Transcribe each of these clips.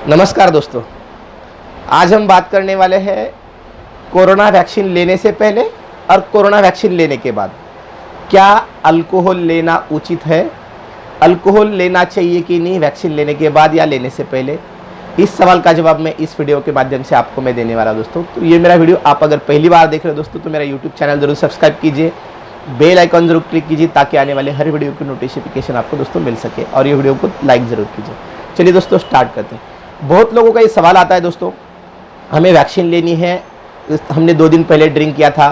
नमस्कार दोस्तों, आज हम बात करने वाले हैं कोरोना वैक्सीन लेने से पहले और कोरोना वैक्सीन लेने के बाद क्या अल्कोहल लेना उचित है, अल्कोहल लेना चाहिए कि नहीं वैक्सीन लेने के बाद या लेने से पहले। इस सवाल का जवाब मैं इस वीडियो के माध्यम से आपको मैं देने वाला दोस्तों। तो ये मेरा वीडियो आप अगर पहली बार देख रहे हो दोस्तों तो मेरा यूट्यूब चैनल जरूर सब्सक्राइब कीजिए, बेल आइकन जरूर क्लिक कीजिए ताकि आने वाले हर वीडियो की नोटिफिकेशन आपको दोस्तों मिल सके, और ये वीडियो को लाइक ज़रूर कीजिए। चलिए दोस्तों स्टार्ट करते हैं। बहुत लोगों का ये सवाल आता है दोस्तों, हमें वैक्सीन लेनी है, हमने 2 दिन पहले ड्रिंक किया था,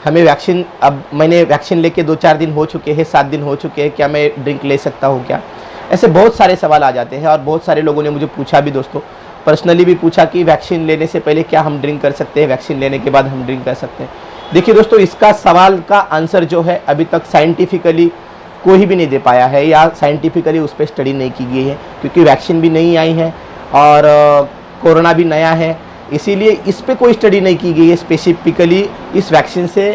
हमें वैक्सीन अब मैंने वैक्सीन लेके 2-4 दिन हो चुके हैं, 7 दिन हो चुके हैं, क्या मैं ड्रिंक ले सकता हूँ क्या। ऐसे बहुत सारे सवाल आ जाते हैं और बहुत सारे लोगों ने मुझे पूछा भी दोस्तों, पर्सनली भी पूछा कि वैक्सीन लेने से पहले क्या हम ड्रिंक कर सकते हैं, वैक्सीन लेने के बाद हम ड्रिंक कर सकते हैं। देखिए दोस्तों, इसका सवाल का आंसर जो है अभी तक साइंटिफिकली कोई भी नहीं दे पाया है या साइंटिफिकली उस पर स्टडी नहीं की गई है, क्योंकि वैक्सीन भी नहीं आई है और कोरोना भी नया है, इसीलिए इस पे कोई स्टडी नहीं की गई है स्पेसिफिकली इस वैक्सीन से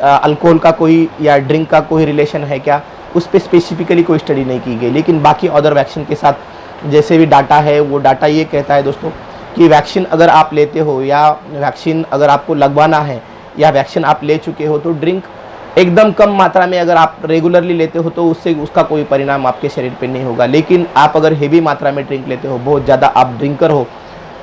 अल्कोहल का कोई या ड्रिंक का कोई रिलेशन है क्या, उस पे स्पेसिफिकली कोई स्टडी नहीं की गई। लेकिन बाकी अदर वैक्सीन के साथ जैसे भी डाटा है वो डाटा ये कहता है दोस्तों कि वैक्सीन अगर आप लेते हो या वैक्सीन अगर आपको लगवाना है या वैक्सीन आप ले चुके हो तो ड्रिंक एकदम कम मात्रा में अगर आप रेगुलरली लेते हो तो उससे उसका कोई परिणाम आपके शरीर पे नहीं होगा। लेकिन आप अगर हेवी मात्रा में ड्रिंक लेते हो, बहुत ज़्यादा आप ड्रिंकर हो,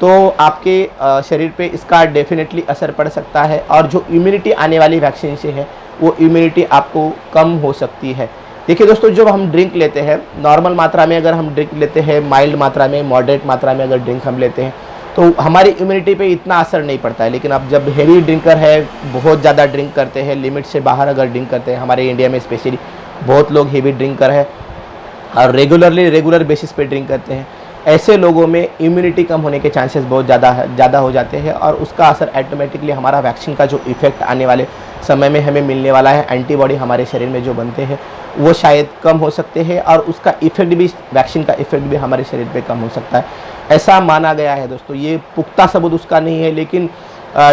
तो आपके शरीर पे इसका डेफिनेटली असर पड़ सकता है और जो इम्यूनिटी आने वाली वैक्सीन से है वो इम्यूनिटी आपको कम हो सकती है। देखिए दोस्तों, जब हम ड्रिंक लेते हैं नॉर्मल मात्रा में, अगर हम ड्रिंक लेते हैं माइल्ड मात्रा में, मॉडरेट मात्रा में अगर ड्रिंक हम लेते हैं तो हमारी इम्यूनिटी पे इतना असर नहीं पड़ता है। लेकिन अब जब हेवी ड्रिंकर है, बहुत ज़्यादा ड्रिंक करते हैं, लिमिट से बाहर अगर ड्रिंक करते हैं, हमारे इंडिया में स्पेशली बहुत लोग हेवी ड्रिंकर है और रेगुलर बेसिस पे ड्रिंक करते हैं, ऐसे लोगों में इम्यूनिटी कम होने के चांसेस बहुत ज़्यादा हो जाते हैं और उसका असर ऑटोमेटिकली हमारा वैक्सीन का जो इफेक्ट आने वाले समय में हमें मिलने वाला है, एंटीबॉडी हमारे शरीर में जो बनते हैं वो शायद कम हो सकते हैं और उसका इफेक्ट भी, वैक्सीन का इफेक्ट भी हमारे शरीर पे कम हो सकता है, ऐसा माना गया है दोस्तों। ये पुख्ता सबूत उसका नहीं है, लेकिन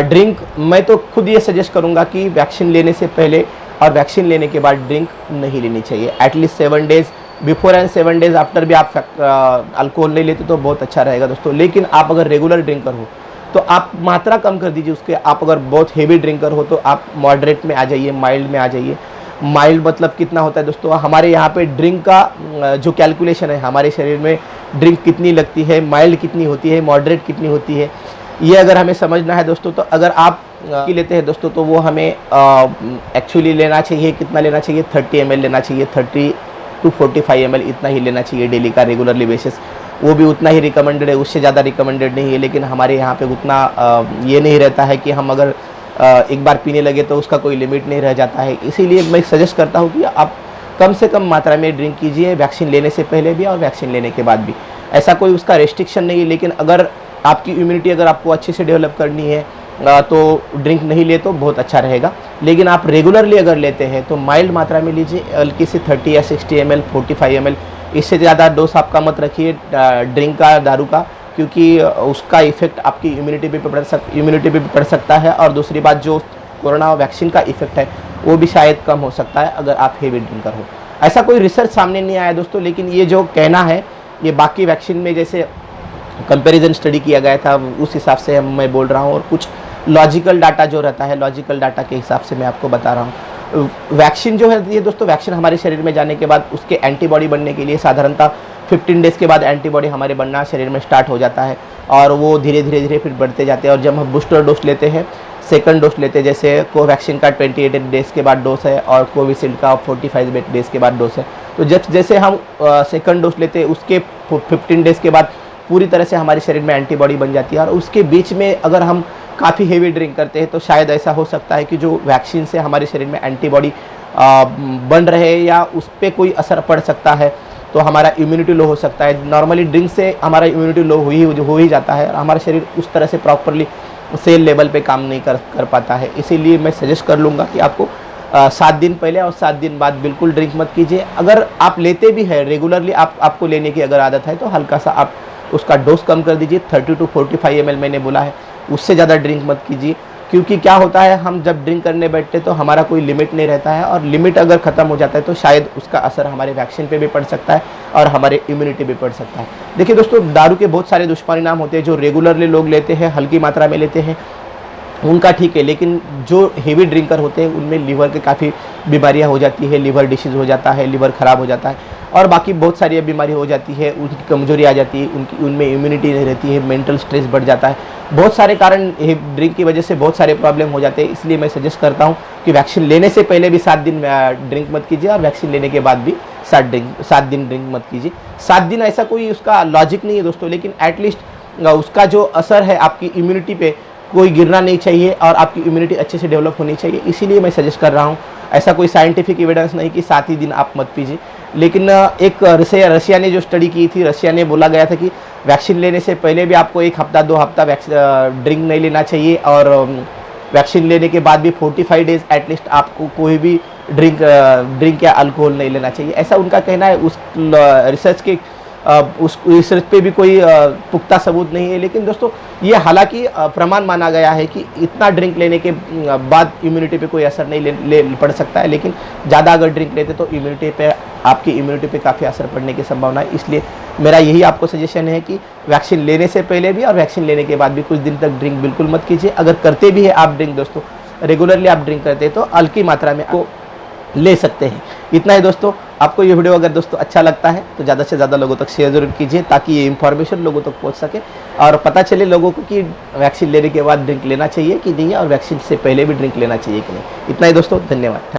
ड्रिंक मैं तो खुद ये सजेस्ट करूँगा कि वैक्सीन लेने से पहले और वैक्सीन लेने के बाद ड्रिंक नहीं लेनी चाहिए। At least 7 days before and 7 days after भी आप अल्कोहल नहीं लेते तो बहुत अच्छा रहेगा दोस्तों। लेकिन आप अगर रेगुलर ड्रिंकर हो तो आप मात्रा कम कर दीजिए उसके। आप अगर बहुत हेवी ड्रिंकर हो तो आप मॉडरेट में आ जाइए, माइल्ड में आ जाइए। माइल्ड मतलब कितना होता है दोस्तों, हमारे यहाँ पे ड्रिंक का जो कैलकुलेशन है, हमारे शरीर में ड्रिंक कितनी लगती है, माइल्ड कितनी होती है, मॉडरेट कितनी होती है, ये अगर हमें समझना है दोस्तों तो अगर आप की लेते हैं दोस्तों तो वो हमें एक्चुअली लेना चाहिए, कितना लेना चाहिए, 30 ml लेना चाहिए, 30 to 45 ml इतना ही लेना चाहिए डेली का, रेगुलरली बेसिस। वो भी उतना ही रिकमेंडेड है, उससे ज़्यादा रिकमेंडेड नहीं है। लेकिन हमारे यहाँ पे उतना ये नहीं रहता है कि हम अगर एक बार पीने लगे तो उसका कोई लिमिट नहीं रह जाता है। इसीलिए मैं सजेस्ट करता हूँ कि आप कम से कम मात्रा में ड्रिंक कीजिए, वैक्सीन लेने से पहले भी और वैक्सीन लेने के बाद भी। ऐसा कोई उसका रेस्ट्रिक्शन नहीं है, लेकिन अगर आपकी इम्यूनिटी अगर आपको अच्छे से डेवलप करनी है तो ड्रिंक नहीं ले तो बहुत अच्छा रहेगा। लेकिन आप रेगुलरली अगर लेते हैं तो माइल्ड मात्रा में लीजिए, हल्की से 30 या 60 ml, 45 ml, इससे ज़्यादा डोज आपका मत रखिए ड्रिंक का, दारू का, क्योंकि उसका इफेक्ट आपकी इम्यूनिटी पे पड़ सकता है। और दूसरी बात, जो कोरोना वैक्सीन का इफेक्ट है वो भी शायद कम हो सकता है अगर आप हेवी ड्रिंकर हो। ऐसा कोई रिसर्च सामने नहीं आया दोस्तों, लेकिन ये जो कहना है ये बाकी वैक्सीन में जैसे कंपैरिजन स्टडी किया गया था उस हिसाब से मैं बोल रहा हूँ, और कुछ लॉजिकल डाटा जो रहता है, लॉजिकल डाटा के हिसाब से मैं आपको बता रहा हूँ। वैक्सीन जो है ये दोस्तों, वैक्सीन हमारे शरीर में जाने के बाद उसके एंटीबॉडी बनने के लिए साधारणतः 15 डेज़ के बाद एंटीबॉडी हमारे बनना शरीर में स्टार्ट हो जाता है और वो धीरे धीरे फिर बढ़ते जाते हैं। और जब हम बूस्टर डोज लेते हैं, सेकंड डोज लेते हैं, जैसे कोवैक्सीन का 28 डेज़ के बाद डोज है और कोविशील्ड का 45 डेज़ के बाद डोज है, तो जैसे हम सेकंड डोज लेते हैं उसके 15 डेज़ के बाद पूरी तरह से हमारे शरीर में एंटीबॉडी बन जाती है। और उसके बीच में अगर हम काफ़ी हेवी ड्रिंक करते हैं तो शायद ऐसा हो सकता है कि जो वैक्सीन से हमारे शरीर में एंटीबॉडी बन रहे या उस पर कोई असर पड़ सकता है, तो हमारा इम्यूनिटी लो हो सकता है। नॉर्मली ड्रिंक से हमारा इम्यूनिटी लो हो ही जाता है और हमारा शरीर उस तरह से प्रॉपरली सेल लेवल पे काम नहीं कर पाता है। इसीलिए मैं सजेस्ट कर लूँगा कि आपको 7 दिन पहले और 7 दिन बाद बिल्कुल ड्रिंक मत कीजिए। अगर आप लेते भी हैं रेगुलरली, आपको लेने की अगर आदत है तो हल्का सा आप उसका डोज कम कर दीजिए, 30 to 45 ml मैंने बोला है, उससे ज़्यादा ड्रिंक मत कीजिए। क्योंकि क्या होता है, हम जब ड्रिंक करने बैठते तो हमारा कोई लिमिट नहीं रहता है, और लिमिट अगर ख़त्म हो जाता है तो शायद उसका असर हमारे वैक्सीन पे भी पड़ सकता है और हमारे इम्यूनिटी पे पड़ सकता है। देखिए दोस्तों, दारू के बहुत सारे दुष्परिणाम होते हैं। जो रेगुलरली लोग लेते हैं, हल्की मात्रा में लेते हैं, उनका ठीक है, लेकिन जो हेवी ड्रिंकर होते हैं उनमें लीवर की काफ़ी बीमारियां हो जाती है, लीवर डिसीज़ हो जाता है, लीवर ख़राब हो जाता है, और बाकी बहुत सारी बीमारी हो जाती है, उनकी कमजोरी आ जाती है, उनमें इम्यूनिटी नहीं रहती है, मेंटल स्ट्रेस बढ़ जाता है। बहुत सारे कारण ड्रिंक की वजह से बहुत सारे प्रॉब्लम हो जाते हैं। इसलिए मैं सजेस्ट करता हूँ कि वैक्सीन लेने से पहले भी 7 दिन ड्रिंक मत कीजिए, और वैक्सीन लेने के बाद भी 7 दिन ड्रिंक मत कीजिए। 7 दिन ऐसा कोई उसका लॉजिक नहीं है दोस्तों, लेकिन एटलीस्ट उसका जो असर है आपकी इम्यूनिटी पे कोई गिरना नहीं चाहिए, और आपकी इम्यूनिटी अच्छे से डेवलप होनी चाहिए। इसीलिए मैं सजेस्ट कर रहा हूँ। ऐसा कोई साइंटिफिक एविडेंस नहीं कि 7 ही दिन आप मत पीजिए। लेकिन एक रशिया ने जो स्टडी की थी, रशिया ने बोला गया था कि वैक्सीन लेने से पहले भी आपको 1 हफ्ता 2 हफ्ता ड्रिंक नहीं लेना चाहिए, और वैक्सीन लेने के बाद भी 45 डेज एटलीस्ट आपको कोई भी ड्रिंक या अल्कोहल नहीं लेना चाहिए। ऐसा उनका कहना है। उस रिसर्च के उस रिसर्च पे भी कोई पुख्ता सबूत नहीं है। लेकिन दोस्तों, ये हालांकि प्रमाण माना गया है कि इतना ड्रिंक लेने के बाद इम्यूनिटी पे कोई असर नहीं ले पड़ सकता है, लेकिन ज़्यादा अगर ड्रिंक लेते तो आपकी इम्यूनिटी पे काफ़ी असर पड़ने की संभावना है। इसलिए मेरा यही आपको सजेशन है कि वैक्सीन लेने से पहले भी और वैक्सीन लेने के बाद भी कुछ दिन तक ड्रिंक बिल्कुल मत कीजिए। अगर करते भी है आप ड्रिंक दोस्तों, रेगुलरली आप ड्रिंक करते हैं, तो हल्की मात्रा में आपको ले सकते हैं। इतना ही दोस्तों। आपको ये वीडियो अगर दोस्तों अच्छा लगता है तो ज़्यादा से ज़्यादा लोगों तक शेयर जरूर कीजिए, ताकि ये इन्फॉर्मेशन लोगों तक पहुंच सके और पता चले लोगों को कि वैक्सीन लेने के बाद ड्रिंक लेना चाहिए कि नहीं, और वैक्सीन से पहले भी ड्रिंक लेना चाहिए कि नहीं। इतना ही दोस्तों, धन्यवाद।